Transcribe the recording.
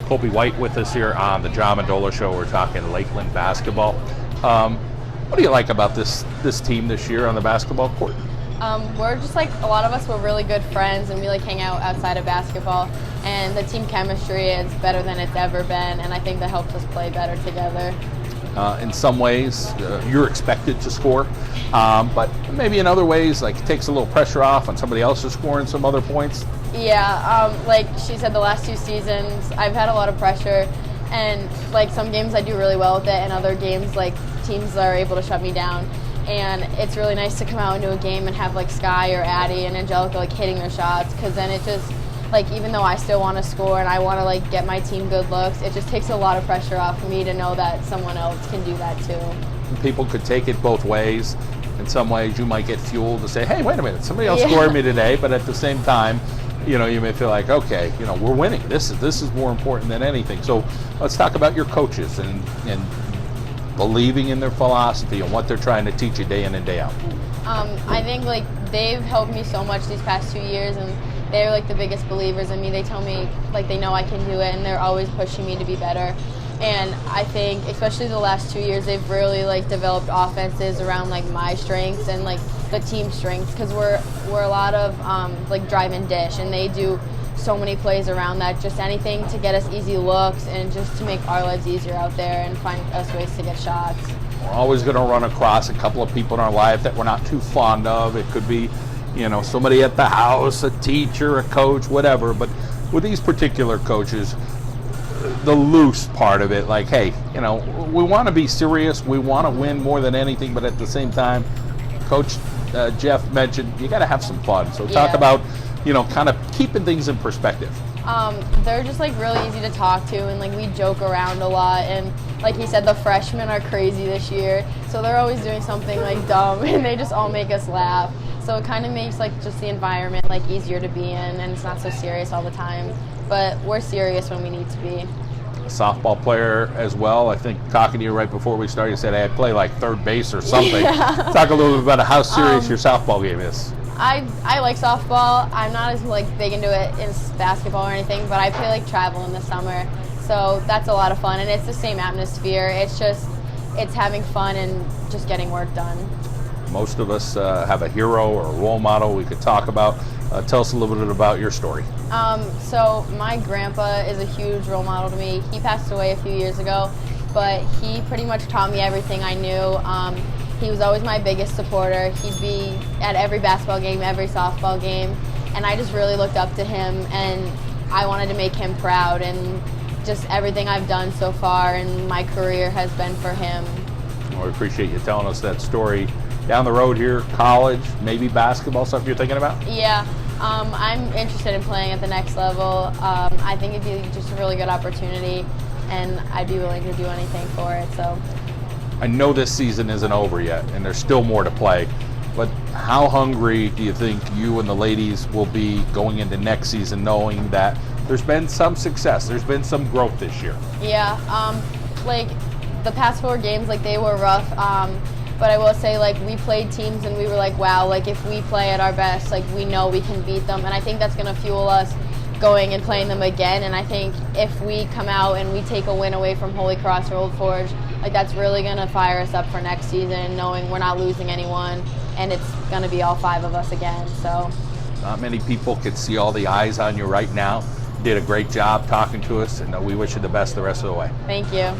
Colby White with us here on the John Mendola Show. We're talking Lakeland basketball. What do you like about this team this year on the basketball court? We're just like, a lot of us were really good friends and we like hang out outside of basketball, and the team chemistry is better than it's ever been, and I think that helps us play better together. In some ways, you're expected to score, but maybe in other ways, like, it takes a little pressure off and somebody else is scoring some other points. Yeah, like she said, the last 2 seasons, I've had a lot of pressure, and like some games I do really well with it, and other games, like, teams are able to shut me down. And it's really nice to come out into a game and have like Sky or Addie and Angelica like hitting their shots, because then it just, like, even though I still want to score and I want to like get my team good looks, it just takes a lot of pressure off for me to know that someone else can do that too. People could take it both ways. In some ways, you might get fueled to say, hey, wait a minute, somebody else scored me today, but at the same time, you know, you may feel like, okay, you know, we're winning. This is more important than anything. So let's talk about your coaches and believing in their philosophy and what they're trying to teach you day in and day out. I think like they've helped me so much these past 2 years, and they're like the biggest believers in me. They tell me like they know I can do it, and they're always pushing me to be better. And I think especially the last 2 years, they've really like developed offenses around like my strengths and like the team strengths, because we're a lot of like drive and dish, and they do so many plays around that, just anything to get us easy looks and just to make our lives easier out there and find us ways to get shots. We're always going to run across a couple of people in our life that we're not too fond of. It could be, you know, somebody at the house, a teacher, a coach, whatever. But with these particular coaches, the loose part of it, like, hey, you know, we want to be serious, we want to win more than anything, but at the same time, Coach Jeff mentioned you got to have some fun. So talk about, you know, kind of keeping things in perspective. They're just like really easy to talk to, and like we joke around a lot, and like he said, the freshmen are crazy this year, so they're always doing something like dumb and they just all make us laugh. So it kind of makes like just the environment like easier to be in, and it's not so serious all the time, but we're serious when we need to be. A softball player as well. I think talking to you right before we started, you said, hey, I play like third base or something. Yeah. Talk a little bit about how serious your softball game is. I like softball. I'm not as like big into it in basketball or anything, but I play like travel in the summer, so that's a lot of fun, and it's the same atmosphere. It's having fun and just getting work done. Most of us have a hero or a role model we could talk about. Tell us a little bit about your story. So my grandpa is a huge role model to me. He passed away a few years ago, but he pretty much taught me everything I knew. He was always my biggest supporter. He'd be at every basketball game, every softball game, and I just really looked up to him, and I wanted to make him proud, and just everything I've done so far in my career has been for him. Well, I appreciate you telling us that story. Down the road here, college, maybe basketball, something you're thinking about? Yeah, I'm interested in playing at the next level. I think it'd be just a really good opportunity, and I'd be willing to do anything for it. So. I know this season isn't over yet, and there's still more to play, but how hungry do you think you and the ladies will be going into next season, knowing that there's been some success, there's been some growth this year? Yeah, like the past 4 games, like they were rough, but I will say, like, we played teams and we were like, wow, like if we play at our best, like we know we can beat them, and I think that's going to fuel us going and playing them again. And I think if we come out and we take a win away from Holy Cross or Old Forge, like that's really going to fire us up for next season, knowing we're not losing anyone, and it's going to be all 5 of us again. So not many people could see all the eyes on you right now. You did a great job talking to us, and we wish you the best the rest of the way. Thank you.